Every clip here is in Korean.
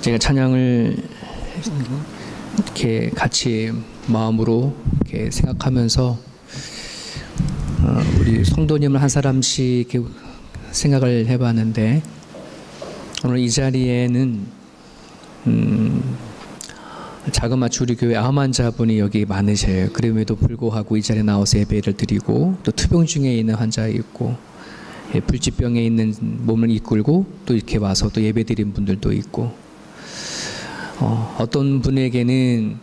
제가 찬양을 이렇게 같이 마음으로 이렇게 생각하면서 우리 성도님을 한 사람씩 이렇게 생각을 해봤는데, 오늘 이 자리에는 자그마치 우리 교회 암 환자분이 여기 많으셔요. 그럼에도 불구하고 이 자리에 나와서 예배를 드리고, 또 투병 중에 있는 환자 있고, 불치병에 있는 몸을 이끌고 또 이렇게 와서 또 예배 드린 분들도 있고, 어떤 분에게는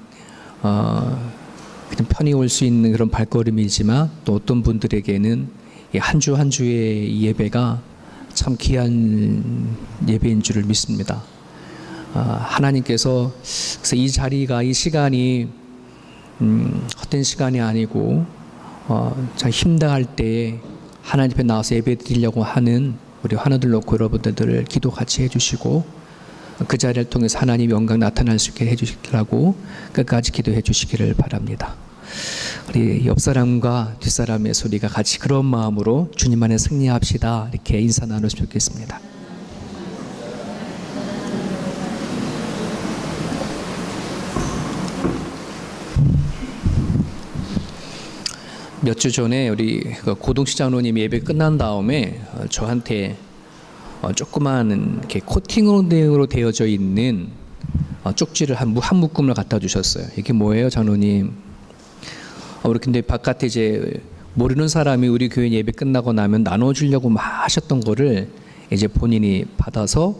그냥 편히 올 수 있는 그런 발걸음이지만, 또 어떤 분들에게는 한 주 한 주의 예배가 참 귀한 예배인 줄을 믿습니다. 하나님께서 그래서 이 자리가, 이 시간이 헛된 시간이 아니고 참 힘들할 때에 하나님 앞에 나와서 예배 드리려고 하는 우리 하나둘 놓고 여러분들을 기도 같이 해주시고, 그 자리를 통해서 하나님 영광 나타날 수 있게 해주시라고 끝까지 기도해 주시기를 바랍니다. 우리 옆 사람과 뒷 사람의 소리가 같이 그런 마음으로 주님 안에 승리합시다, 이렇게 인사 나누시면 좋겠습니다. 몇 주 전에 우리 고동식 장로님 예배 끝난 다음에 저한테 조그마한 이렇게 코팅으로 되어져 있는 쪽지를 한 묶음을 갖다 주셨어요. 이게 뭐예요, 장로님? 우리 근데 바깥에 이제 모르는 사람이 우리 교회 예배 끝나고 나면 나눠주려고 막 하셨던 거를 이제 본인이 받아서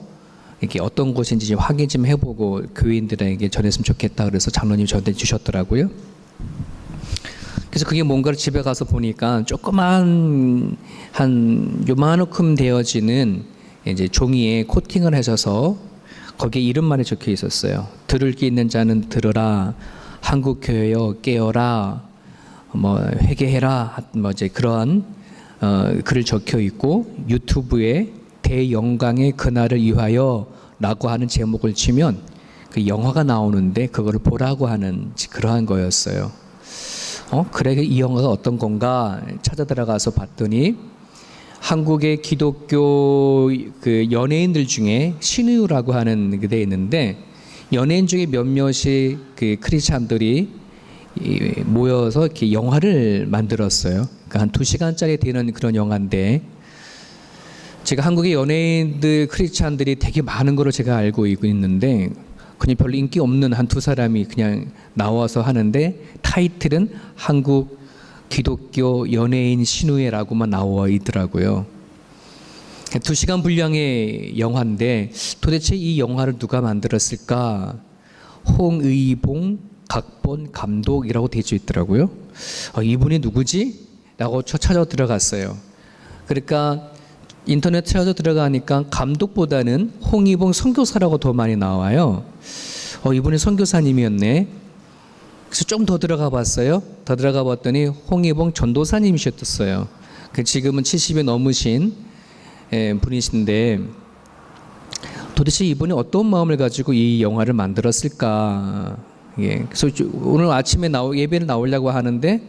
이렇게 어떤 곳인지 좀 확인 좀 해보고 교회인들에게 전했으면 좋겠다 그래서 장로님 저한테 주셨더라고요. 그래서 그게 뭔가를 집에 가서 보니까 조그만 한 요만큼 되어지는 이제 종이에 코팅을 하셔서 거기에 이름만이 적혀 있었어요. 들을 게 있는 자는 들으라, 한국 교회여 깨어라, 뭐 회개해라, 뭐 이제 그러한 글을 적혀 있고, 유튜브에 대영광의 그날을 위하여라고 하는 제목을 치면 그 영화가 나오는데 그거를 보라고 하는 그러한 거였어요. 그래 이 영화가 어떤 건가 찾아 들어가서 봤더니, 한국의 기독교 그 연예인들 중에 신우라고 하는 게 돼 있는데, 연예인 중에 몇몇이 그 크리스찬들이 모여서 이렇게 영화를 만들었어요. 그러니까 한 2시간짜리 되는 그런 영화인데, 제가 한국의 연예인들 크리스찬들이 되게 많은 거로 제가 알고 있는데, 그냥 별로 인기 없는 한 두 사람이 그냥 나와서 하는데, 타이틀은 한국 기독교 연예인 신우회라고만 나와 있더라고요. 2시간 분량의 영화인데 도대체 이 영화를 누가 만들었을까? 홍의봉 각본 감독이라고 되어 있더라고요. 이분이 누구지? 라고 찾아 들어갔어요. 그러니까 인터넷 찾아 들어가니까 감독보다는 홍의봉 선교사라고 더 많이 나와요. 이분이 선교사님이었네. 그래서 좀 더 들어가 봤어요. 더 들어가 봤더니 홍의봉 전도사님이셨어요. 지금은 70이 넘으신 분이신데, 도대체 이분이 어떤 마음을 가지고 이 영화를 만들었을까? 그래서 오늘 아침에 예배를 나오려고 하는데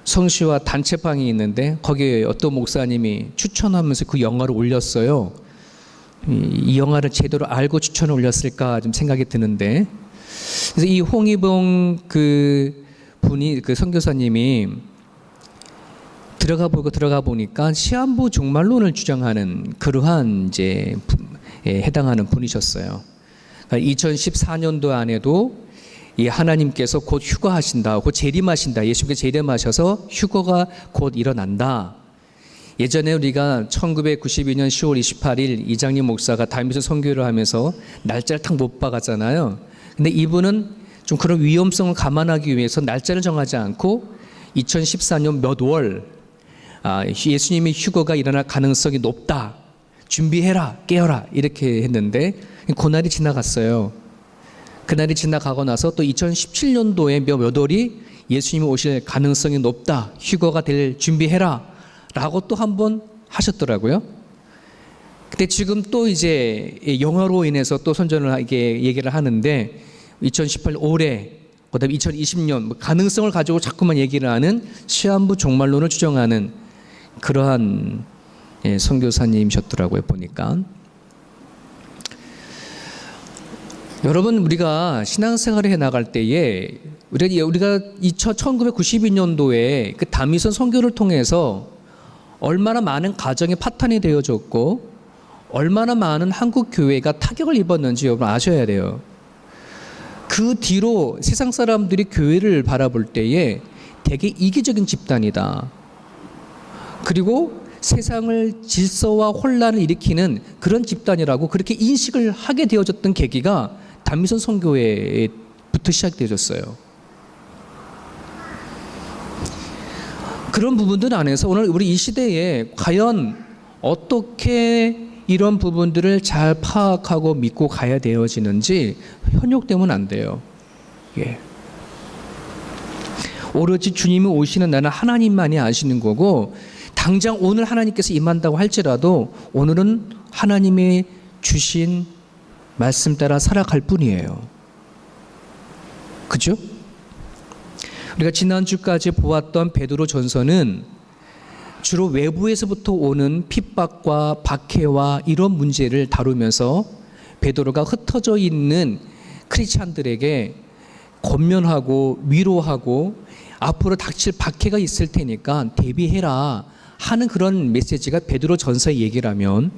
성시와 단체방이 있는데 거기에 어떤 목사님이 추천하면서 그 영화를 올렸어요. 이 영화를 제대로 알고 추천을 올렸을까 좀 생각이 드는데, 그래서 이 홍의봉 그 분이, 그 선교사님이 들어가 보니까 시한부 종말론을 주장하는 그러한 이제 해당하는 분이셨어요. 그러니까 2014년도 안에도 이 하나님께서 곧 휴거하신다, 곧 재림하신다, 예수님께서 재림하셔서 휴거가 곧 일어난다. 예전에 우리가 1992년 10월 28일 이장님 목사가 다미소 선교를 하면서 날짜를 딱 못 박았잖아요. 근데 이분은 좀 그런 위험성을 감안하기 위해서 날짜를 정하지 않고 2014년 몇 월 예수님의 휴거가 일어날 가능성이 높다, 준비해라, 깨어라, 이렇게 했는데 그날이 지나갔어요. 그날이 지나가고 나서 또 2017년도에 몇 월이 예수님이 오실 가능성이 높다, 휴거가 될 준비해라 라고 또 한 번 하셨더라고요. 근데 지금 또 이제 영화로 인해서 또 선전을 이게 얘기를 하는데, 2018 올해, 그다음에 2020년 가능성을 가지고 자꾸만 얘기를 하는 시한부 종말론을 주장하는 그러한 선교사님이셨더라고요, 보니까. 여러분, 우리가 신앙생활을 해 나갈 때에 우리가 1992년도에 그 다미선 선교를 통해서 얼마나 많은 가정이 파탄이 되어졌고 얼마나 많은 한국 교회가 타격을 입었는지 여러분 아셔야 돼요. 그 뒤로 세상 사람들이 교회를 바라볼 때에 되게 이기적인 집단이다. 그리고 세상을 질서와 혼란을 일으키는 그런 집단이라고 그렇게 인식을 하게 되어졌던 계기가 다미선 선교회부터 시작되어졌어요. 그런 부분들 안에서 오늘 우리 이 시대에 과연 어떻게 이런 부분들을 잘 파악하고 믿고 가야 되어지는지 현혹되면 안 돼요. 예. 오로지 주님이 오시는 날은 하나님만이 아시는 거고, 당장 오늘 하나님께서 임한다고 할지라도 오늘은 하나님의 주신 말씀 따라 살아갈 뿐이에요. 그죠? 우리가 지난주까지 보았던 베드로 전서는 주로 외부에서부터 오는 핍박과 박해와 이런 문제를 다루면서 베드로가 흩어져 있는 크리스찬들에게 권면하고 위로하고 앞으로 닥칠 박해가 있을 테니까 대비해라 하는 그런 메시지가 베드로 전서의 얘기라면,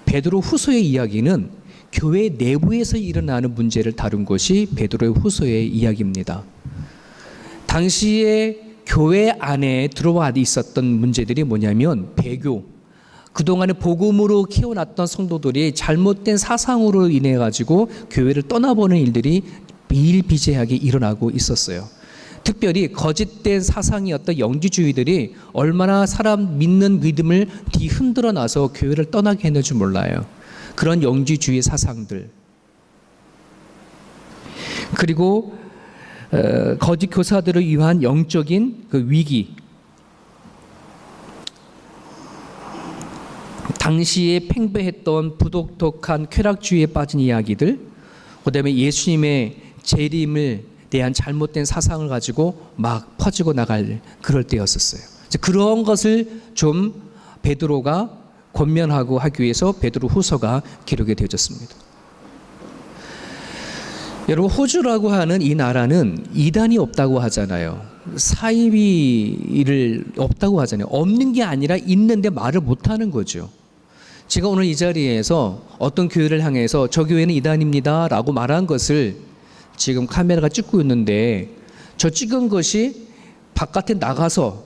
베드로 후서의 이야기는 교회 내부에서 일어나는 문제를 다룬 것이 베드로의 후서의 이야기입니다. 당시에 교회 안에 들어와 있었던 문제들이 뭐냐면 배교, 그동안에 복음으로 키워놨던 성도들이 잘못된 사상으로 인해 가지고 교회를 떠나보는 일들이 비일비재하게 일어나고 있었어요. 특별히 거짓된 사상이었던 영지주의들이 얼마나 사람 믿는 믿음을 뒤흔들어 놔서 교회를 떠나게 했는지 몰라요. 그런 영지주의 사상들, 그리고 거짓 교사들을 위한 영적인 그 위기, 당시에 팽배했던 부독특한 쾌락주의에 빠진 이야기들, 그다음에 예수님의 재림을 대한 잘못된 사상을 가지고 막 퍼지고 나갈 그럴 때였었어요. 그런 것을 좀 베드로가 권면하고 하기 위해서 베드로 후서가 기록이 되어졌습니다. 여러분, 호주라고 하는 이 나라는 이단이 없다고 하잖아요. 사이비를 없다고 하잖아요. 없는 게 아니라 있는데 말을 못하는 거죠. 제가 오늘 이 자리에서 어떤 교회를 향해서 저 교회는 이단입니다 라고 말한 것을 지금 카메라가 찍고 있는데, 저 찍은 것이 바깥에 나가서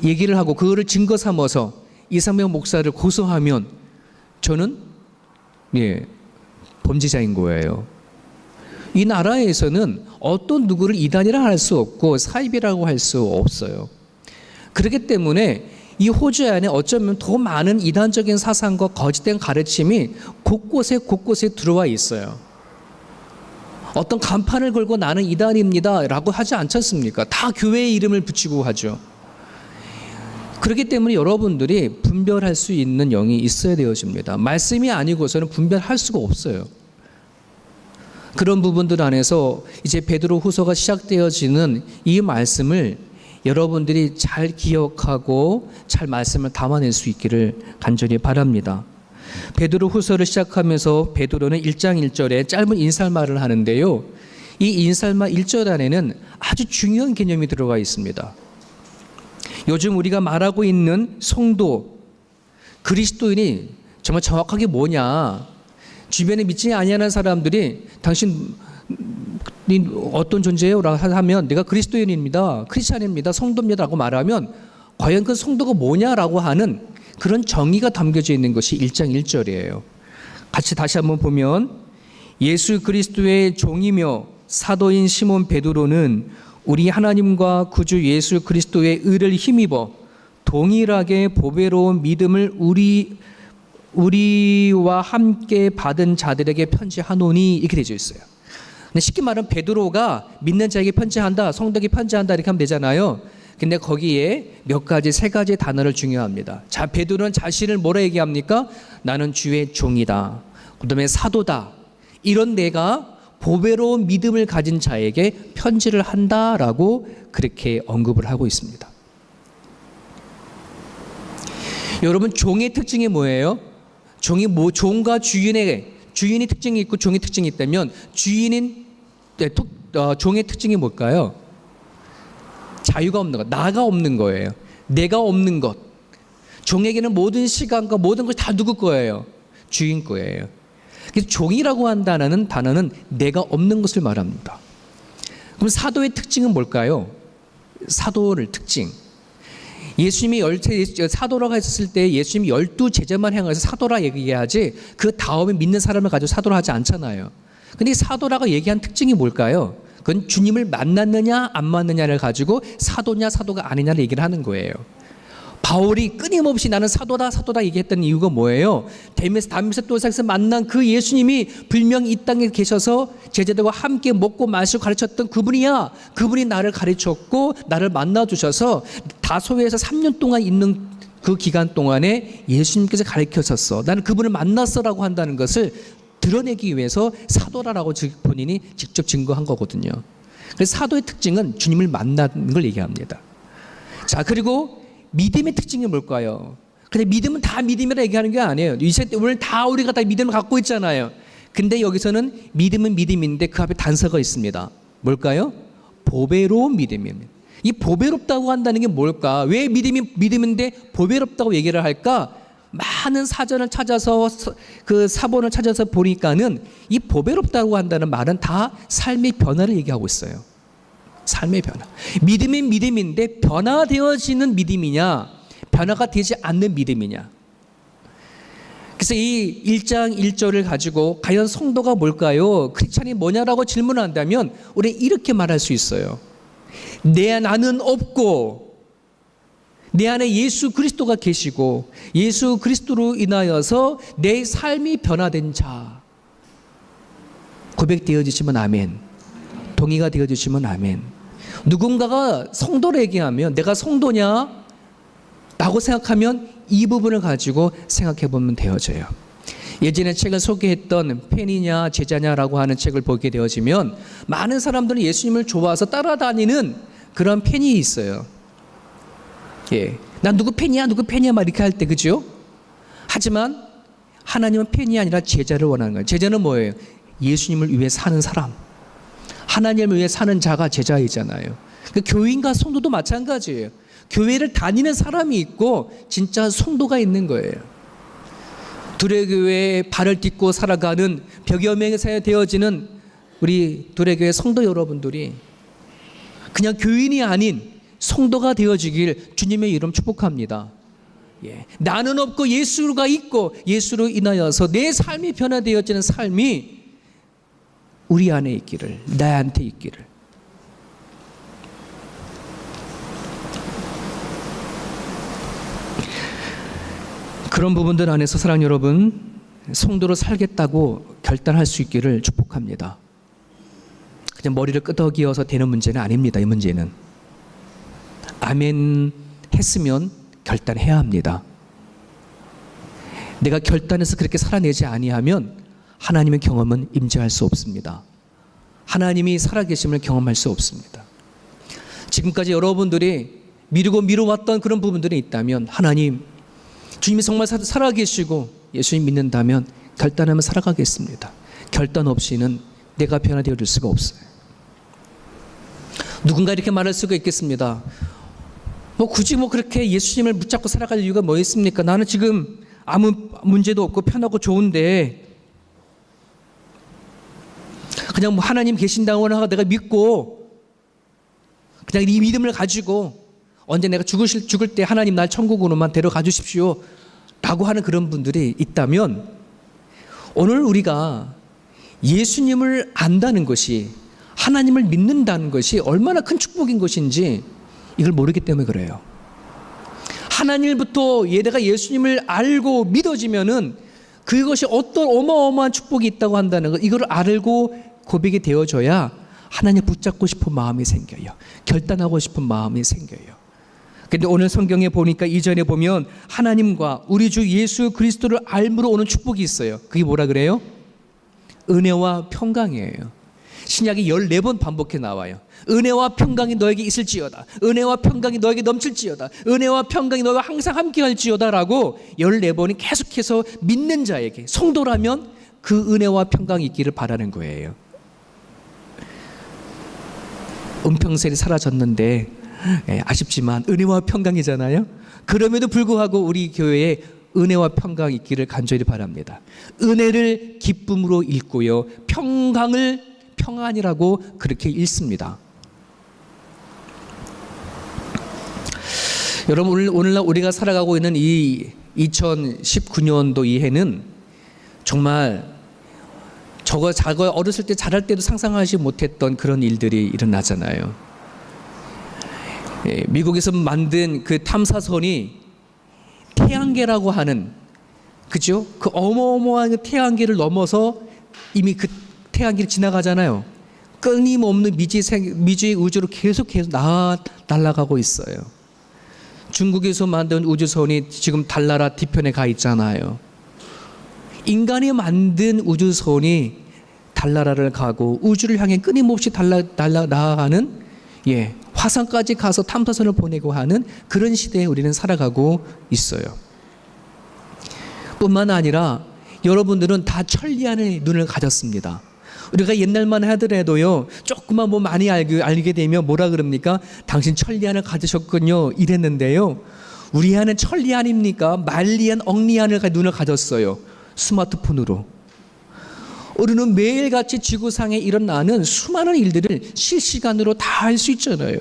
얘기를 하고 그거를 증거 삼아서 이상명 목사를 고소하면 저는 범죄자인 거예요. 이 나라에서는 어떤 누구를 이단이라 할 수 없고 사입이라고 할 수 없어요. 그렇기 때문에 이 호주 안에 어쩌면 더 많은 이단적인 사상과 거짓된 가르침이 곳곳에 들어와 있어요. 어떤 간판을 걸고 나는 이단입니다 라고 하지 않지 않습니까? 다 교회의 이름을 붙이고 하죠. 그렇기 때문에 여러분들이 분별할 수 있는 영이 있어야 되어집니다. 말씀이 아니고서는 분별할 수가 없어요. 그런 부분들 안에서 이제 베드로 후서가 시작되어지는 이 말씀을 여러분들이 잘 기억하고 잘 말씀을 담아낼 수 있기를 간절히 바랍니다. 베드로 후서를 시작하면서 베드로는 1장 1절에 짧은 인사말을 하는데요. 이 인사말 1절 안에는 아주 중요한 개념이 들어가 있습니다. 요즘 우리가 말하고 있는 성도, 그리스도인이 정말 정확하게 뭐냐, 주변에 믿지 아니하는 사람들이 당신 어떤 존재예요? 라고 하면 내가 그리스도인입니다, 크리스찬입니다, 성도입니다 라고 말하면 과연 그 성도가 뭐냐라고 하는 그런 정의가 담겨져 있는 것이 1장 1절이에요. 같이 다시 한번 보면, 예수 그리스도의 종이며 사도인 시몬 베드로는 우리 하나님과 구주 예수 그리스도의 의를 힘입어 동일하게 보배로운 믿음을 우리와 함께 받은 자들에게 편지하노니, 이렇게 되어 있어요. 근데 쉽게 말하면 베드로가 믿는 자에게 편지한다, 성도에게 편지한다 이렇게 하면 되잖아요. 근데 거기에 몇 가지, 세 가지 단어를 중요합니다. 자, 베드로는 자신을 뭐라 얘기합니까? 나는 주의 종이다, 그 다음에 사도다, 이런 내가 보배로운 믿음을 가진 자에게 편지를 한다라고 그렇게 언급을 하고 있습니다. 여러분, 종의 특징이 뭐예요? 종과 주인의 주인의 특징이 있고 종의 특징이 있다면 종의 특징이 뭘까요? 자유가 없는 것, 나가 없는 거예요. 내가 없는 것. 종에게는 모든 시간과 모든 것이 다 누구 거예요? 주인 거예요. 그래서 종이라고 한다는 단어는 내가 없는 것을 말합니다. 그럼 사도의 특징은 뭘까요? 사도를 특징. 예수님이 사도라고 했을 때 예수님이 12제자만 향해서 사도라 얘기하지 그 다음에 믿는 사람을 가지고 사도라 하지 않잖아요. 근데 사도라고 얘기한 특징이 뭘까요? 그건 주님을 만났느냐 안 만났느냐를 가지고 사도냐 사도가 아니냐를 얘기를 하는 거예요. 바울이 끊임없이 나는 사도다 얘기했던 이유가 뭐예요? 다메섹 도상에서 만난 그 예수님이 분명히 이 땅에 계셔서 제자들과 함께 먹고 마시고 가르쳤던 그분이야. 그분이 나를 가르쳤고 나를 만나주셔서 다소에서 3년 동안 있는 그 기간 동안에 예수님께서 가르쳐줬어. 나는 그분을 만났어라고 한다는 것을 드러내기 위해서 사도라고 본인이 직접 증거한 거거든요. 그래서 사도의 특징은 주님을 만나는 걸 얘기합니다. 자, 그리고 믿음의 특징이 뭘까요? 근데 믿음은 다 믿음이라 얘기하는 게 아니에요. 이 세대 오늘 다 우리가 다 믿음을 갖고 있잖아요. 근데 여기서는 믿음은 믿음인데 그 앞에 단서가 있습니다. 뭘까요? 보배로운 믿음입니다. 이 보배롭다고 한다는 게 뭘까? 왜 믿음이 믿음인데 보배롭다고 얘기를 할까? 많은 사전을 찾아서 그 사본을 찾아서 보니까는 이 보배롭다고 한다는 말은 다 삶의 변화를 얘기하고 있어요. 삶의 변화. 믿음은 믿음인데 변화되어지는 믿음이냐, 변화가 되지 않는 믿음이냐. 그래서 이 1장 1절을 가지고 과연 성도가 뭘까요? 크리스찬이 뭐냐라고 질문한다면 우리 이렇게 말할 수 있어요. 나는 없고 내 안에 예수 그리스도가 계시고 예수 그리스도로 인하여서 내 삶이 변화된 자. 고백되어지시면 아멘. 동의가 되어주시면 아멘. 누군가가 성도를 얘기하면 내가 성도냐? 라고 생각하면 이 부분을 가지고 생각해 보면 되어져요. 예전에 책을 소개했던 팬이냐 제자냐라고 하는 책을 보게 되어지면 많은 사람들은 예수님을 좋아서 따라다니는 그런 팬이 있어요. 예, 난 누구 팬이야 막 이렇게 할 때, 그죠? 하지만 하나님은 팬이 아니라 제자를 원하는 거예요. 제자는 뭐예요? 예수님을 위해 사는 사람. 하나님을 위해 사는 자가 제자이잖아요. 그 교인과 성도도 마찬가지예요. 교회를 다니는 사람이 있고 진짜 성도가 있는 거예요. 두레교회에 발을 딛고 살아가는 벽여명에 되어지는 우리 두레교회 성도 여러분들이 그냥 교인이 아닌 성도가 되어지길 주님의 이름 축복합니다. 예. 나는 없고 예수가 있고 예수로 인하여서 내 삶이 변화되어지는 삶이 우리 안에 있기를, 나한테 있기를. 그런 부분들 안에서 사랑 여러분, 성도로 살겠다고 결단할 수 있기를 축복합니다. 그냥 머리를 끄덕이어서 되는 문제는 아닙니다. 이 문제는 아멘 했으면 결단해야 합니다. 내가 결단해서 그렇게 살아내지 아니하면 하나님의 경험은 임재할 수 없습니다. 하나님이 살아계심을 경험할 수 없습니다. 지금까지 여러분들이 미루어왔던 그런 부분들이 있다면 하나님, 주님이 정말 살아계시고 예수님 믿는다면 결단하면 살아가겠습니다. 결단 없이는 내가 변화되어 줄 수가 없어요. 누군가 이렇게 말할 수가 있겠습니다. 굳이 그렇게 예수님을 붙잡고 살아갈 이유가 뭐 있습니까? 나는 지금 아무 문제도 없고 편하고 좋은데 그냥 하나님 계신다고 하고 내가 믿고 그냥 이 믿음을 가지고 언제 내가 죽을 때 하나님 날 천국으로만 데려가 주십시오 라고 하는 그런 분들이 있다면 오늘 우리가 예수님을 안다는 것이, 하나님을 믿는다는 것이 얼마나 큰 축복인 것인지 이걸 모르기 때문에 그래요. 하나님부터 내가 예수님을 알고 믿어지면은 그것이 어떤 어마어마한 축복이 있다고 한다는 것, 이걸 알고 고백이 되어져야 하나님 붙잡고 싶은 마음이 생겨요. 결단하고 싶은 마음이 생겨요. 근데 오늘 성경에 보니까 이전에 보면 하나님과 우리 주 예수 그리스도를 알므로 오는 축복이 있어요. 그게 뭐라 그래요? 은혜와 평강이에요. 신약이 14번 반복해 나와요. 은혜와 평강이 너에게 있을지어다. 은혜와 평강이 너에게 넘칠지어다. 은혜와 평강이 너와 항상 함께할지어다 라고 14번이 계속해서 믿는 자에게, 성도라면 그 은혜와 평강이 있기를 바라는 거예요. 은평셀이 사라졌는데 아쉽지만 은혜와 평강이잖아요. 그럼에도 불구하고 우리 교회에 은혜와 평강이 있기를 간절히 바랍니다. 은혜를 기쁨으로 읽고요, 평강을 평안이라고 그렇게 읽습니다. 여러분, 오늘날 우리가 살아가고 있는 이 2019년도 이 해는 정말 저거 어렸을 때 자랄 때도 상상하지 못했던 그런 일들이 일어나잖아요. 미국에서 만든 그 탐사선이 태양계라고 하는, 그죠? 그 어마어마한 태양계를 넘어서 이미 그 태양계를 지나가잖아요. 끊임없는 미지의 우주로 계속 날아가고 있어요. 중국에서 만든 우주선이 지금 달나라 뒤편에 가 있잖아요. 인간이 만든 우주선이 달나라를 가고 우주를 향해 끊임없이 나아가는, 화성까지 가서 탐사선을 보내고 하는 그런 시대에 우리는 살아가고 있어요. 뿐만 아니라 여러분들은 다 천리안의 눈을 가졌습니다. 우리가 옛날만 하더라도요, 조금만 뭐 많이 알게 되면 뭐라 그럽니까? 당신 천리안을 가지셨군요, 이랬는데요. 우리 안은 천리안입니까? 만리안, 억리안을 눈을 가졌어요. 스마트폰으로. 우리는 매일같이 지구상에 일어나는 수많은 일들을 실시간으로 다 알 수 있잖아요.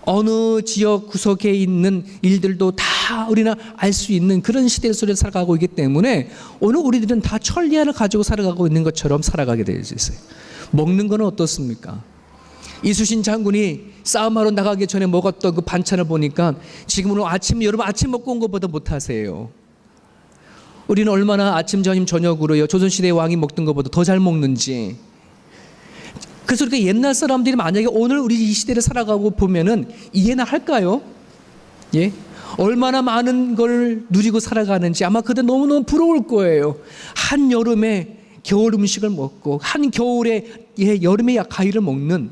어느 지역 구석에 있는 일들도 다 우리는 알 수 있는 그런 시대 속에 살아가고 있기 때문에 오늘 우리들은 다 천리안을 가지고 살아가고 있는 것처럼 살아가게 되어 있어요. 먹는 건 어떻습니까? 이수신 장군이 싸움하러 나가기 전에 먹었던 그 반찬을 보니까 지금 오늘 여러분 아침 먹고 온 것보다 못하세요. 우리는 얼마나 아침, 점심, 저녁으로요, 조선시대 왕이 먹던 것보다 더 잘 먹는지. 그래서 우리가 옛날 사람들이 만약에 오늘 우리 이 시대를 살아가고 보면은 이해나 할까요? 예? 얼마나 많은 걸 누리고 살아가는지 아마 그때 너무너무 부러울 거예요. 한여름에 겨울 음식을 먹고 한겨울에 여름에 과일을 먹는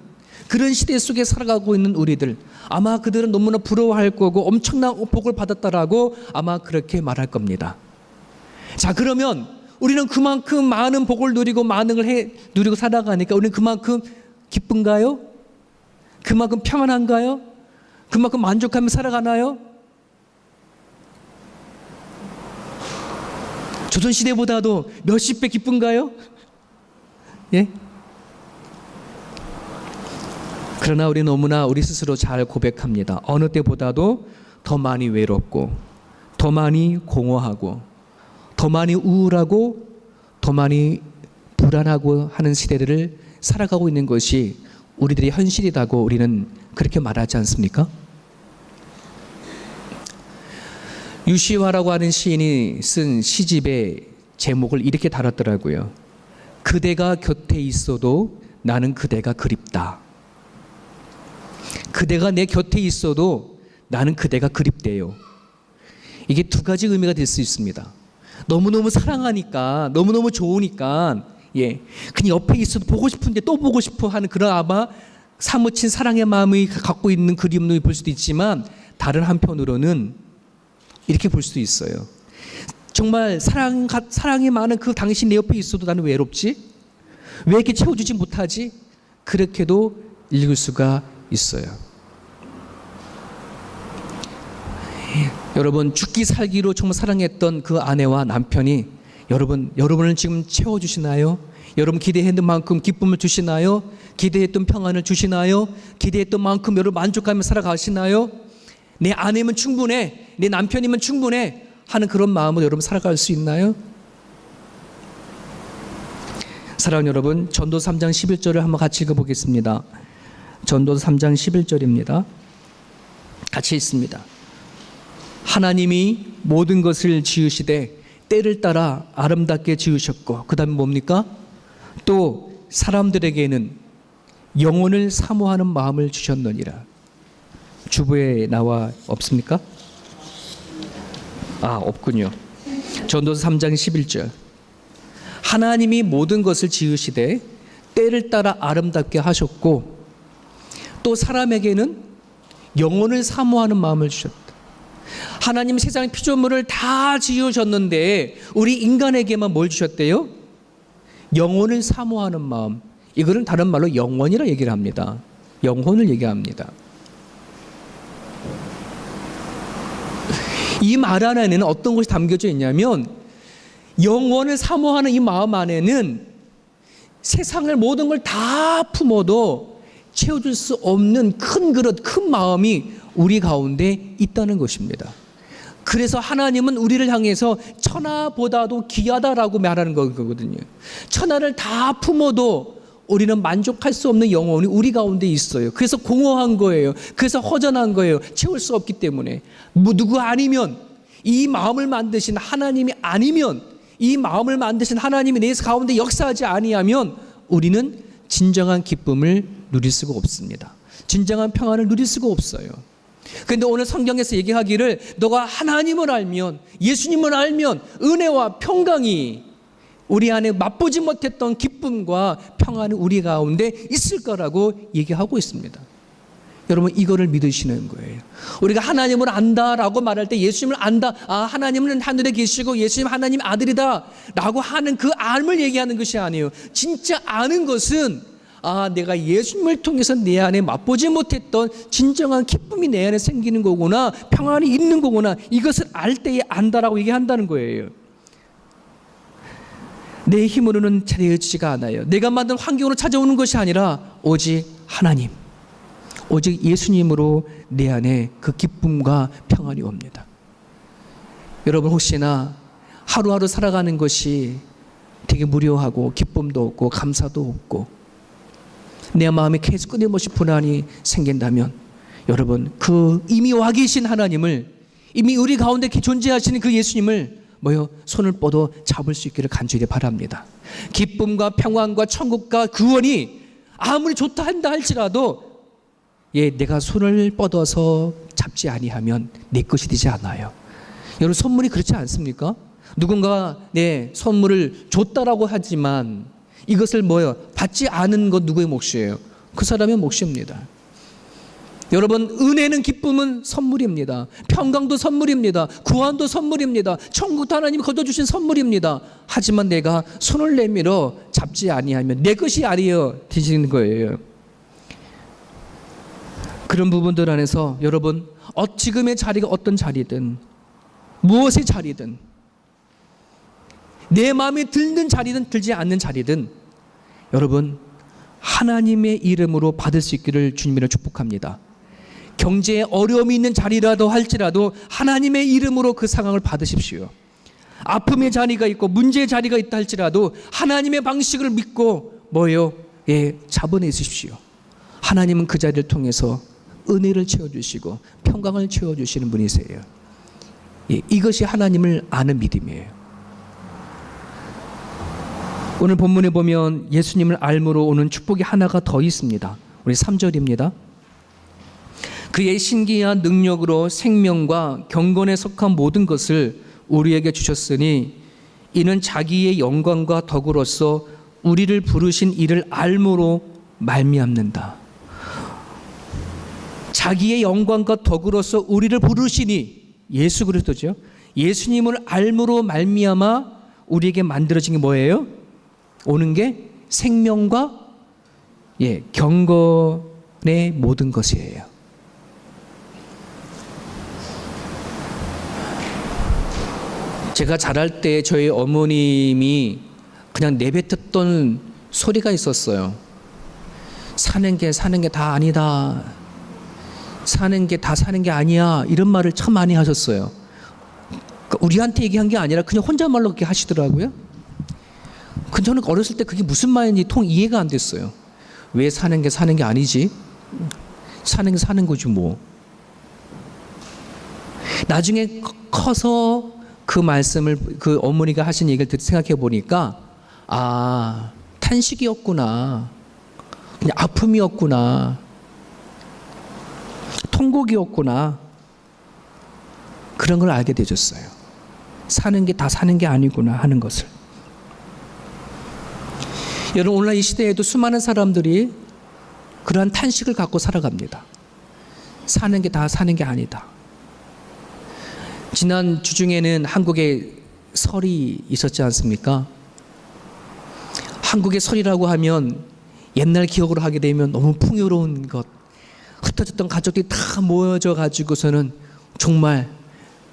그런 시대 속에 살아가고 있는 우리들, 아마 그들은 너무나 부러워할 거고 엄청난 복을 받았다라고 아마 그렇게 말할 겁니다. 자, 그러면 우리는 그만큼 많은 복을 누리고 많은 걸 누리고 살아가니까 우리는 그만큼 기쁜가요? 그만큼 평안한가요? 그만큼 만족하며 살아가나요? 조선시대보다도 몇십 배 기쁜가요? 예? 그러나 우리는 너무나 우리 스스로 잘 고백합니다. 어느 때보다도 더 많이 외롭고 더 많이 공허하고 더 많이 우울하고 더 많이 불안하고 하는 시대들을 살아가고 있는 것이 우리들의 현실이라고 우리는 그렇게 말하지 않습니까? 유시화라고 하는 시인이 쓴 시집의 제목을 이렇게 달았더라고요. 그대가 곁에 있어도 나는 그대가 그립다. 그대가 내 곁에 있어도 나는 그대가 그립대요. 이게 두 가지 의미가 될 수 있습니다. 너무너무 사랑하니까, 너무너무 좋으니까, 그냥 옆에 있어도 보고 싶은데 또 보고 싶어 하는 그런 아마 사무친 사랑의 마음이 갖고 있는 그림을 볼 수도 있지만, 다른 한편으로는 이렇게 볼 수도 있어요. 정말 사랑이 많은 그 당신 내 옆에 있어도 나는 외롭지? 왜 이렇게 채워주지 못하지? 그렇게도 읽을 수가 있어요. 여러분, 죽기 살기로 정말 사랑했던 그 아내와 남편이 여러분을 지금 채워주시나요? 여러분 기대했던 만큼 기쁨을 주시나요? 기대했던 평안을 주시나요? 기대했던 만큼 여러분 만족하며 살아가시나요? 내 아내면 충분해, 내 남편이면 충분해 하는 그런 마음으로 여러분 살아갈 수 있나요? 사랑하는 여러분, 전도서 3장 11절을 한번 같이 읽어보겠습니다. 전도서 3장 11절입니다. 같이 읽습니다. 하나님이 모든 것을 지으시되 때를 따라 아름답게 지으셨고, 그 다음에 뭡니까? 또 사람들에게는 영혼을 사모하는 마음을 주셨느니라. 주부에 나와 없습니까? 없군요. 전도서 3장 11절. 하나님이 모든 것을 지으시되 때를 따라 아름답게 하셨고 또 사람에게는 영혼을 사모하는 마음을 주셨다. 하나님 세상 피조물을 다 지으셨는데 우리 인간에게만 뭘 주셨대요? 영혼을 사모하는 마음, 이거는 다른 말로 영원이라 얘기를 합니다. 영혼을 얘기합니다. 이 말 안에는 어떤 것이 담겨져 있냐면 영원을 사모하는 이 마음 안에는 세상을 모든 걸 다 품어도 채워줄 수 없는 큰 그릇, 큰 마음이 우리 가운데 있다는 것입니다. 그래서 하나님은 우리를 향해서 천하보다도 귀하다라고 말하는 거거든요. 천하를 다 품어도 우리는 만족할 수 없는 영혼이 우리 가운데 있어요. 그래서 공허한 거예요. 그래서 허전한 거예요. 채울 수 없기 때문에. 누구 아니면, 이 마음을 만드신 하나님이 아니면, 이 마음을 만드신 하나님이 내 가운데 역사하지 아니하면 우리는 진정한 기쁨을 누릴 수가 없습니다. 진정한 평안을 누릴 수가 없어요. 그런데 오늘 성경에서 얘기하기를 너가 하나님을 알면, 예수님을 알면 은혜와 평강이 우리 안에 맛보지 못했던 기쁨과 평안이 우리 가운데 있을 거라고 얘기하고 있습니다. 여러분, 이거를 믿으시는 거예요. 우리가 하나님을 안다라고 말할 때 예수님을 안다, 하나님은 하늘에 계시고 예수님 하나님 아들이다 라고 하는 그 암을 얘기하는 것이 아니에요. 진짜 아는 것은 내가 예수님을 통해서 내 안에 맛보지 못했던 진정한 기쁨이 내 안에 생기는 거구나, 평안이 있는 거구나, 이것을 알 때에 안다라고 얘기한다는 거예요. 내 힘으로는 차려지지가 않아요. 내가 만든 환경으로 찾아오는 것이 아니라 오직 하나님, 오직 예수님으로 내 안에 그 기쁨과 평안이 옵니다. 여러분, 혹시나 하루하루 살아가는 것이 되게 무료하고 기쁨도 없고 감사도 없고 내 마음에 계속 끊임없이 불안이 생긴다면 여러분, 그 이미 와 계신 하나님을, 이미 우리 가운데 존재하시는 그 예수님을 손을 뻗어 잡을 수 있기를 간절히 바랍니다. 기쁨과 평안과 천국과 구원이 아무리 좋다 한다 할지라도 내가 손을 뻗어서 잡지 아니하면 내 것이 되지 않아요. 여러분, 선물이 그렇지 않습니까? 누군가 내 선물을 줬다라고 하지만 이것을 받지 않은 것 누구의 몫이에요? 그 사람의 몫입니다. 여러분, 은혜는, 기쁨은 선물입니다. 평강도 선물입니다. 구원도 선물입니다. 천국도 하나님이 거둬주신 선물입니다. 하지만 내가 손을 내밀어 잡지 아니하면 내 것이 아니여 되시는 거예요. 그런 부분들 안에서 여러분, 지금의 자리가 어떤 자리든, 무엇의 자리든, 내 마음에 들는 자리든 들지 않는 자리든 여러분, 하나님의 이름으로 받을 수 있기를 주님으로 축복합니다. 경제에 어려움이 있는 자리라도 할지라도 하나님의 이름으로 그 상황을 받으십시오. 아픔의 자리가 있고 문제의 자리가 있다 할지라도 하나님의 방식을 믿고 잡아내십시오. 하나님은 그 자리를 통해서 은혜를 채워주시고 평강을 채워주시는 분이세요. 이것이 하나님을 아는 믿음이에요. 오늘 본문에 보면 예수님을 알므로 오는 축복이 하나가 더 있습니다. 우리 3절입니다. 그의 신기한 능력으로 생명과 경건에 속한 모든 것을 우리에게 주셨으니 이는 자기의 영광과 덕으로서 우리를 부르신 이를 알므로 말미암는다. 자기의 영광과 덕으로서 우리를 부르시니, 예수 그리스도죠. 예수님을 알므로 말미암아 우리에게 만들어진 게 뭐예요? 오는 게 생명과 경건의 모든 것이에요. 제가 자랄 때 저희 어머님이 그냥 내뱉었던 소리가 있었어요. 사는 게 다 아니다. 사는 게 다 사는 게 아니야. 이런 말을 참 많이 하셨어요. 그러니까 우리한테 얘기한 게 아니라 그냥 혼잣말로 그렇게 하시더라고요. 근데 저는 어렸을 때 그게 무슨 말인지 이해가 안 됐어요. 왜 사는 게 아니지? 사는 게 사는 거지 뭐. 나중에 커서 그 말씀을, 그 어머니가 하신 얘기를 생각해 보니까 탄식이었구나, 그냥 아픔이었구나, 통곡이었구나, 그런 걸 알게 되셨어요. 사는 게 다 사는 게 아니구나 하는 것을. 여러분, 오늘날 이 시대에도 수많은 사람들이 그러한 탄식을 갖고 살아갑니다. 사는 게 다 사는 게 아니다. 지난 주중에는 한국에 설이 있었지 않습니까? 한국의 설이라고 하면 옛날 기억으로 하게 되면 너무 풍요로운 것, 흩어졌던 가족들이 다 모여져 가지고서는 정말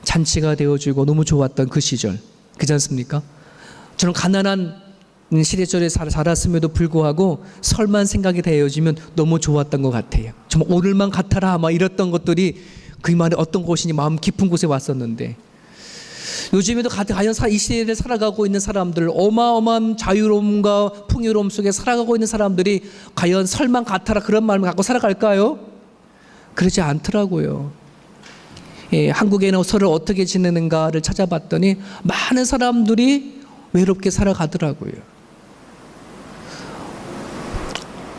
잔치가 되어주고 너무 좋았던 그 시절, 그렇지 않습니까? 저는 가난한 시대절에 자랐음에도 불구하고 설만 생각이 되어지면 너무 좋았던 것 같아요. 정말 오늘만 같아라 막 이랬던 것들이 그 말에 어떤 곳이니 마음 깊은 곳에 왔었는데, 요즘에도 과연 이 시대를 살아가고 있는 사람들, 어마어마한 자유로움과 풍요로움 속에 살아가고 있는 사람들이 과연 설만 같아라 그런 마음을 갖고 살아갈까요? 그러지 않더라고요. 예, 한국에는 설을 어떻게 지내는가를 찾아봤더니 많은 사람들이 외롭게 살아가더라고요.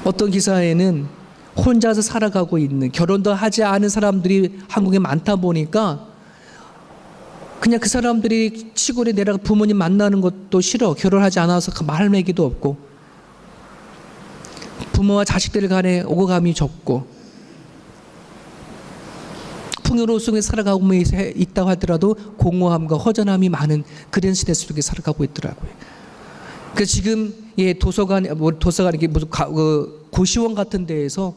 어떤 기사에는 혼자서 살아가고 있는, 결혼도 하지 않은 사람들이 한국에 많다 보니까 그냥 그 사람들이 시골에 내려가 부모님 만나는 것도 싫어, 결혼하지 않아서 그 말 매기도 없고, 부모와 자식들 간에 오고 감이 적고, 풍요로움 속에 살아가고 있다고 하더라도 공허함과 허전함이 많은 그런 시대 속에 살아가고 있더라고요. 그래서 지금 도서관이 무슨 고시원 같은 데에서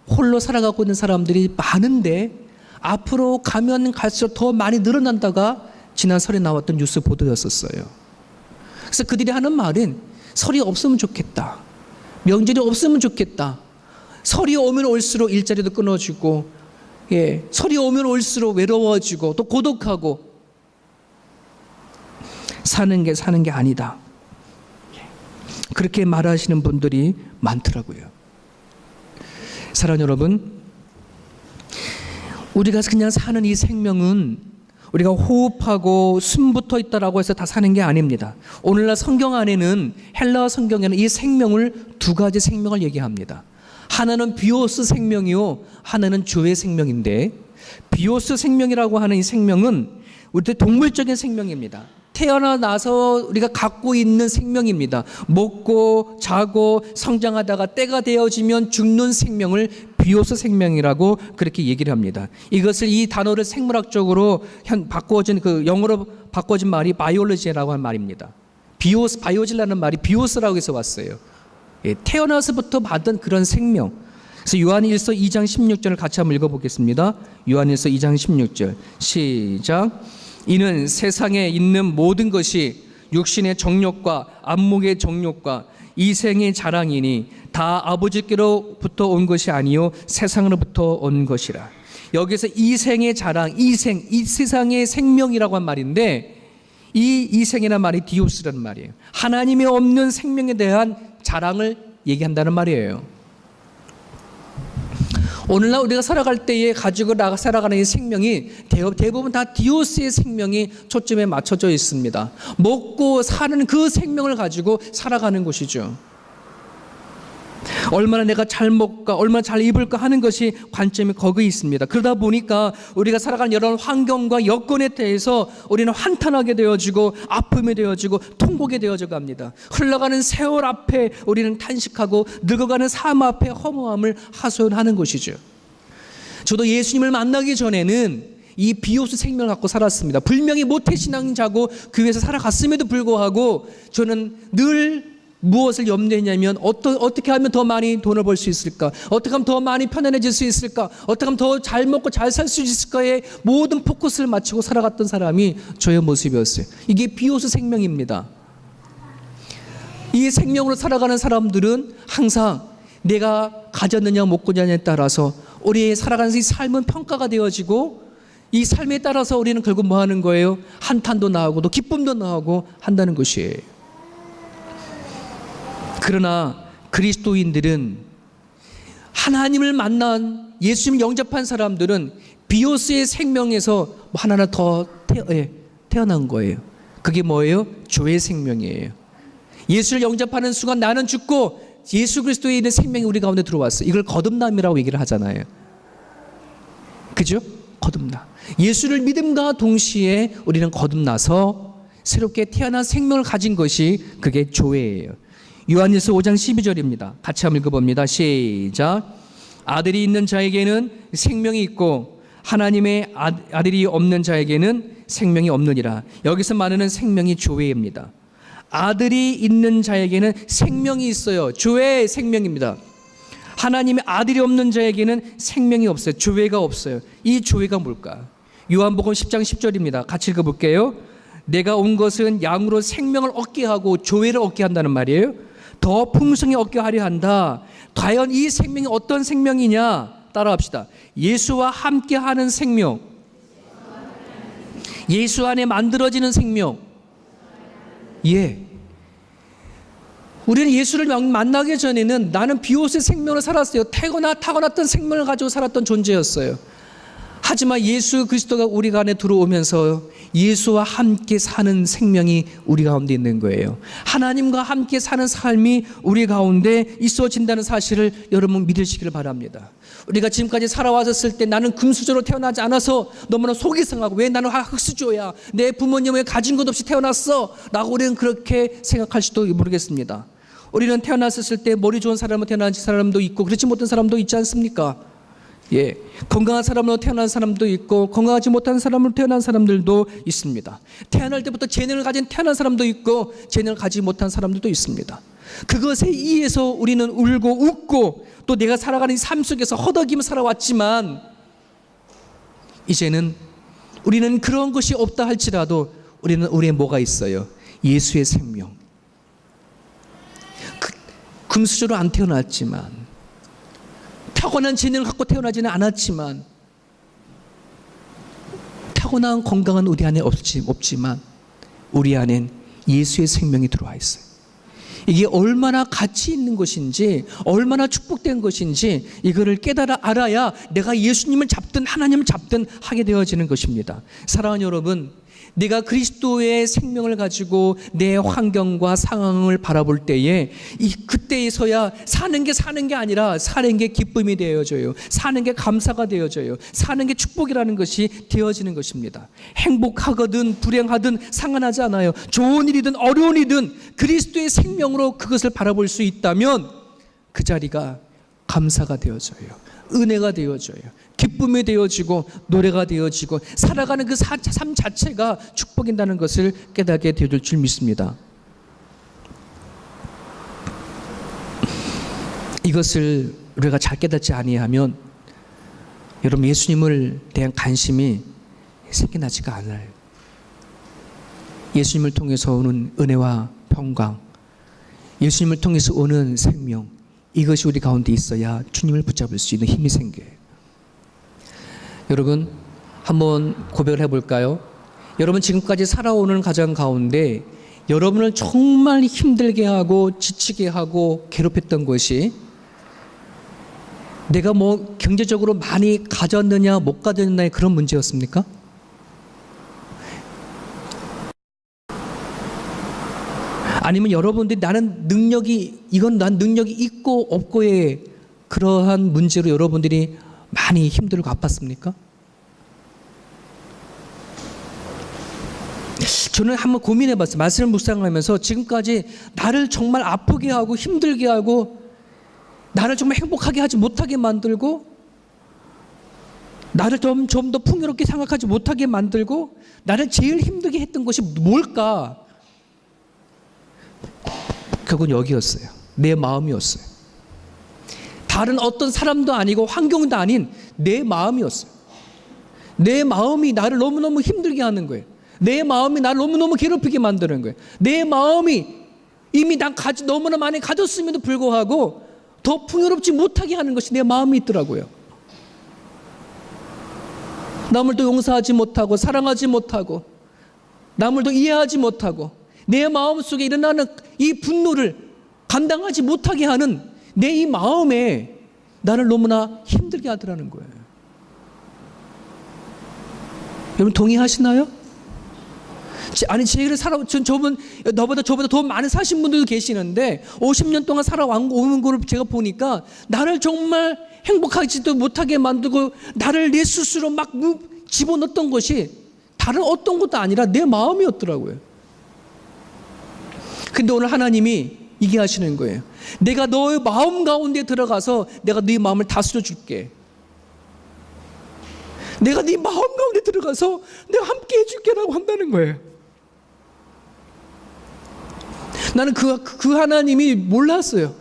홀로 살아가고 있는 사람들이 많은데, 앞으로 가면 갈수록 더 많이 늘어난다가 지난 설에 나왔던 뉴스 보도였었어요. 그래서 그들이 하는 말은 설이 없으면 좋겠다, 명절이 없으면 좋겠다, 설이 오면 올수록 일자리도 끊어지고, 설이 오면 올수록 외로워지고 또 고독하고, 사는 게 아니다, 그렇게 말하시는 분들이 많더라고요. 사랑하는 여러분, 우리가 그냥 사는 이 생명은 우리가 호흡하고 숨부터 있다라고 해서 다 사는 게 아닙니다. 오늘날 성경 안에는, 헬라어 성경에는 이 생명을 두 가지 생명을 얘기합니다. 하나는 비오스 생명이요, 하나는 조의 생명인데, 비오스 생명이라고 하는 이 생명은 우리 동물적인 생명입니다. 태어나서 우리가 갖고 있는 생명입니다. 먹고 자고 성장하다가 때가 되어지면 죽는 생명을 비오스 생명이라고 그렇게 얘기를 합니다. 이것을, 이 단어를 생물학적으로 바꿔진, 영어로 바꿔진 말이 바이올로지라고 하는 말입니다. 바이오질라는 말이 비오스라고 해서 왔어요. 태어나서부터 받은 그런 생명. 그래서 요한일서 2장 16절을 같이 한번 읽어보겠습니다. 요한일서 2장 16절 시작. 이는 세상에 있는 모든 것이 육신의 정욕과 안목의 정욕과 이생의 자랑이니 다 아버지께로부터 온 것이 아니요 세상으로부터 온 것이라. 여기서 이생의 자랑, 이 세상의 생명이라고 한 말인데, 이 이생이라는 말이 디오스라는 말이에요. 하나님이 없는 생명에 대한 자랑을 얘기한다는 말이에요. 오늘날 우리가 살아갈 때에 가지고 살아가는 이 생명이 대부분 다 디오스의 생명이 초점에 맞춰져 있습니다. 먹고 사는 그 생명을 가지고 살아가는 것이죠. 얼마나 내가 잘 먹을까, 얼마나 잘 입을까 하는 것이 관점이 거기에 있습니다. 그러다 보니까 우리가 살아가는 여러 환경과 여건에 대해서 우리는 한탄하게 되어지고, 아픔이 되어지고, 통곡이 되어져 갑니다. 흘러가는 세월 앞에 우리는 탄식하고, 늙어가는 삶 앞에 허무함을 하소연하는 것이죠. 저도 예수님을 만나기 전에는 이 비오스 생명을 갖고 살았습니다. 분명히 모태신앙자고 교회에서 살아갔음에도 불구하고 저는 늘 무엇을 염려했냐면, 어떻게 하면 더 많이 돈을 벌 수 있을까? 어떻게 하면 더 많이 편안해질 수 있을까? 어떻게 하면 더 잘 먹고 잘 살 수 있을까에 모든 포커스를 맞추고 살아갔던 사람이 저의 모습이었어요. 이게 비오스 생명입니다. 이 생명으로 살아가는 사람들은 항상 내가 가졌느냐 못 가졌느냐에 따라서 우리의 살아가는 이 삶은 평가가 되어지고, 이 삶에 따라서 우리는 결국 뭐 하는 거예요? 한탄도 나오고 또 기쁨도 나오고 한다는 것이에요. 그러나 그리스도인들은, 하나님을 만난 예수님 영접한 사람들은 비오스의 생명에서 하나하나 더 태어난 거예요. 그게 뭐예요? 조의 생명이에요. 예수를 영접하는 순간 나는 죽고 예수 그리스도에 있는 생명이 우리 가운데 들어왔어요. 이걸 거듭남이라고 얘기를 하잖아요. 그죠? 거듭남. 예수를 믿음과 동시에 우리는 거듭나서 새롭게 태어난 생명을 가진 것이 그게 조예예요. 요한일서 5장 12절입니다. 같이 한번 읽어봅니다. 시작. 아들이 있는 자에게는 생명이 있고 하나님의 아들이 없는 자에게는 생명이 없느니라. 여기서 말하는 생명이 조회입니다. 아들이 있는 자에게는 생명이 있어요. 조회의 생명입니다. 하나님의 아들이 없는 자에게는 생명이 없어요. 조회가 없어요. 이 조회가 뭘까? 요한복음 10장 10절입니다. 같이 읽어볼게요. 내가 온 것은 양으로 생명을 얻게 하고 조회를 얻게 한다는 말이에요. 더 풍성히 얻게 하려 한다. 과연 이 생명이 어떤 생명이냐? 따라합시다. 예수와 함께하는 생명, 예수 안에 만들어지는 생명. 예. 우리는 예수를 만나기 전에는 나는 비옷의 생명을 살았어요. 타고났던 생명을 가지고 살았던 존재였어요. 하지만 예수 그리스도가 우리 안에 들어오면서 예수와 함께 사는 생명이 우리 가운데 있는 거예요. 하나님과 함께 사는 삶이 우리 가운데 있어진다는 사실을 여러분 믿으시기를 바랍니다. 우리가 지금까지 살아왔을 때 나는 금수저로 태어나지 않아서 너무나 속이 상하고 왜 나는 흙수저야, 내 부모님은 왜 가진 것 없이 태어났어 라고 우리는 그렇게 생각할지도 모르겠습니다. 우리는 태어났을 때 머리 좋은 사람으로 태어난 사람도 있고 그렇지 못한 사람도 있지 않습니까? 예, 건강한 사람으로 태어난 사람도 있고 건강하지 못한 사람으로 태어난 사람들도 있습니다. 태어날 때부터 재능을 가진 태어난 사람도 있고 재능을 가지지 못한 사람들도 있습니다. 그것에 의해서 우리는 울고 웃고 또 내가 살아가는 이 삶 속에서 허덕이며 살아왔지만 이제는 우리는 그런 것이 없다 할지라도 우리는 우리의 뭐가 있어요? 예수의 생명. 금수저로 안 태어났지만 타고난 재능을 갖고 태어나지는 않았지만 타고난 건강은 우리 안에 없지만 우리 안엔 예수의 생명이 들어와 있어요. 이게 얼마나 가치 있는 것인지 얼마나 축복된 것인지 이거를 깨달아 알아야 내가 예수님을 잡든 하나님을 잡든 하게 되어지는 것입니다. 사랑하는 여러분, 내가 그리스도의 생명을 가지고 내 환경과 상황을 바라볼 때에 그때에서야 사는 게 아니라 사는 게 기쁨이 되어져요. 사는 게 감사가 되어져요. 사는 게 축복이라는 것이 되어지는 것입니다. 행복하거든 불행하든 상관하지 않아요. 좋은 일이든 어려운 일이든 그리스도의 생명으로 그것을 바라볼 수 있다면 그 자리가 감사가 되어져요. 은혜가 되어져요. 기쁨이 되어지고 노래가 되어지고 살아가는 그 삶 자체가 축복인다는 것을 깨닫게 되어질 줄 믿습니다. 이것을 우리가 잘 깨닫지 아니하면 여러분 예수님을 대한 관심이 생겨나지가 않아요. 예수님을 통해서 오는 은혜와 평강, 예수님을 통해서 오는 생명, 이것이 우리 가운데 있어야 주님을 붙잡을 수 있는 힘이 생겨요. 여러분 한번 고백을 해볼까요? 여러분 지금까지 살아오는 가정 가운데 여러분을 정말 힘들게 하고 지치게 하고 괴롭혔던 것이 내가 뭐 경제적으로 많이 가졌느냐 못 가졌느냐의 그런 문제였습니까? 아니면 여러분들이 나는 능력이 난 능력이 있고 없고의 그러한 문제로 여러분들이 많이 힘들고 아팠습니까? 저는 한번 고민해봤어요. 말씀을 묵상하면서 지금까지 나를 정말 아프게 하고 힘들게 하고 나를 정말 행복하게 하지 못하게 만들고 나를 좀 더 풍요롭게 생각하지 못하게 만들고 나를 제일 힘들게 했던 것이 뭘까? 그건 여기였어요. 내 마음이었어요. 다른 어떤 사람도 아니고 환경도 아닌 내 마음이었어요. 내 마음이 나를 너무너무 힘들게 하는 거예요. 내 마음이 나를 너무너무 괴롭히게 만드는 거예요. 내 마음이 이미 난 너무나 많이 가졌음에도 불구하고 더 풍요롭지 못하게 하는 것이 내 마음이 있더라고요. 남을 더 용서하지 못하고 사랑하지 못하고 남을 더 이해하지 못하고 내 마음속에 일어나는 이 분노를 감당하지 못하게 하는 내 이 마음에 나를 너무나 힘들게 하더라는 거예요. 여러분 동의하시나요? 아니 제 일을 저보다 더 많은 사신 분들도 계시는데 50년 동안 살아온 거를 제가 보니까 나를 정말 행복하지도 못하게 만들고 나를 내 스스로 막 집어넣었던 것이 다른 어떤 것도 아니라 내 마음이었더라고요. 근데 오늘 하나님이 이게 하시는 거예요. 내가 너의 마음 가운데 들어가서 내가 네 마음을 다스려 줄게. 내가 네 마음 가운데 들어가서 내가 함께 해줄게라고 한다는 거예요. 나는 그 하나님이 몰랐어요.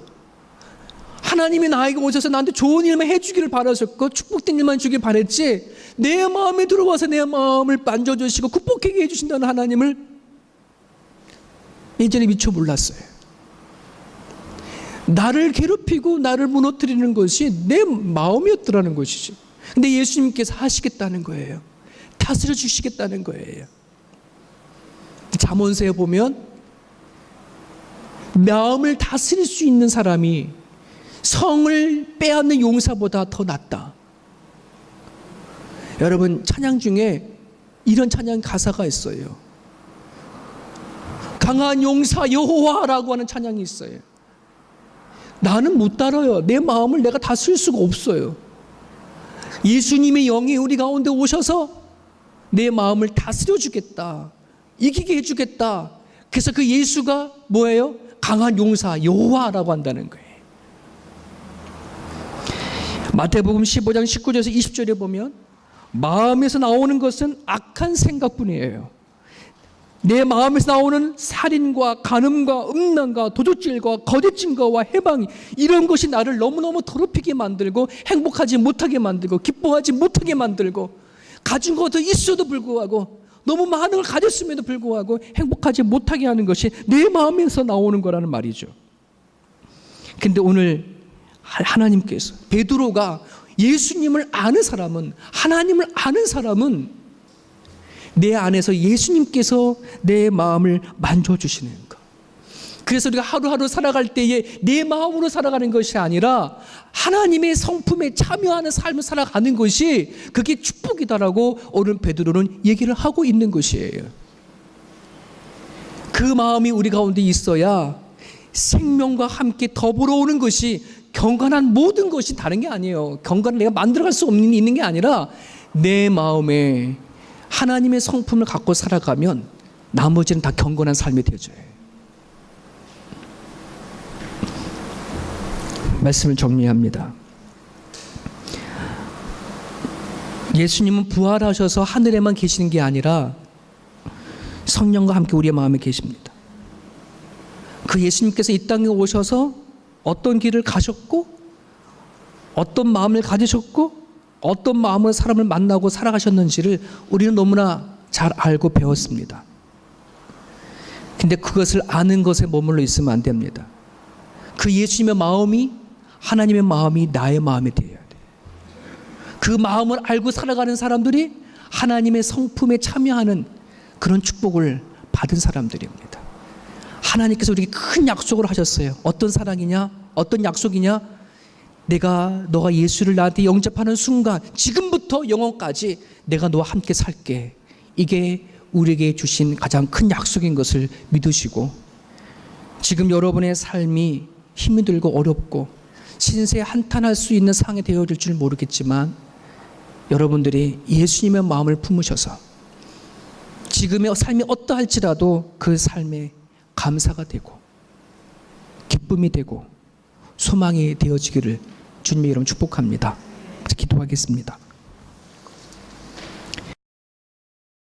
하나님이 나에게 오셔서 나한테 좋은 일만 해주기를 바라셨고 축복된 일만 주길 바랬지, 내 마음에 들어와서 내 마음을 만져주시고 극복하게 해주신다는 하나님을 예전에 미처 몰랐어요. 나를 괴롭히고 나를 무너뜨리는 것이 내 마음이었더라는 것이지. 근데 예수님께서 하시겠다는 거예요. 다스려 주시겠다는 거예요. 잠언서에 보면 마음을 다스릴 수 있는 사람이 성을 빼앗는 용사보다 더 낫다. 여러분, 찬양 중에 이런 찬양 가사가 있어요. 강한 용사 여호와라고 하는 찬양이 있어요. 나는 못 따라요. 내 마음을 내가 다스릴 수가 없어요. 예수님의 영이 우리 가운데 오셔서 내 마음을 다스려 주겠다, 이기게 해주겠다. 그래서 그 예수가 뭐예요? 강한 용사 여호와라고 한다는 거예요. 마태복음 15장 19절에서 20절에 보면 마음에서 나오는 것은 악한 생각뿐이에요. 내 마음에서 나오는 살인과 간음과 음란과 도둑질과 거짓 증거와 해방, 이런 것이 나를 너무너무 더럽히게 만들고 행복하지 못하게 만들고 기뻐하지 못하게 만들고 가진 것도 있어도 불구하고 너무 많은 걸 가졌음에도 불구하고 행복하지 못하게 하는 것이 내 마음에서 나오는 거라는 말이죠. 근데 오늘 하나님께서, 베드로가 예수님을 아는 사람은, 하나님을 아는 사람은 내 안에서 예수님께서 내 마음을 만져주시는 것. 그래서 우리가 하루하루 살아갈 때에 내 마음으로 살아가는 것이 아니라 하나님의 성품에 참여하는 삶을 살아가는 것이, 그게 축복이다라고 오늘 베드로는 얘기를 하고 있는 것이에요. 그 마음이 우리 가운데 있어야 생명과 함께 더불어 오는 것이, 경건한 모든 것이 다른 게 아니에요. 경건을 내가 만들어갈 수 있는 게 아니라 내 마음에 하나님의 성품을 갖고 살아가면 나머지는 다 경건한 삶이 되어져요. 말씀을 정리합니다. 예수님은 부활하셔서 하늘에만 계시는 게 아니라 성령과 함께 우리의 마음에 계십니다. 그 예수님께서 이 땅에 오셔서 어떤 길을 가셨고 어떤 마음을 가지셨고 어떤 마음으로 사람을 만나고 살아가셨는지를 우리는 너무나 잘 알고 배웠습니다. 근데 그것을 아는 것에 머물러 있으면 안 됩니다. 그 예수님의 마음이, 하나님의 마음이 나의 마음이 되어야 돼요. 그 마음을 알고 살아가는 사람들이 하나님의 성품에 참여하는 그런 축복을 받은 사람들입니다. 하나님께서 우리에게 큰 약속을 하셨어요. 어떤 사랑이냐? 어떤 약속이냐? 너가 예수를 나한테 영접하는 순간, 지금부터 영원까지 내가 너와 함께 살게. 이게 우리에게 주신 가장 큰 약속인 것을 믿으시고, 지금 여러분의 삶이 힘이 들고 어렵고 신세에 한탄할 수 있는 상황이 되어질 줄 모르겠지만, 여러분들이 예수님의 마음을 품으셔서 지금의 삶이 어떠할지라도 그 삶에 감사가 되고 기쁨이 되고 소망이 되어지기를 주님의 이름 축복합니다. 기도하겠습니다.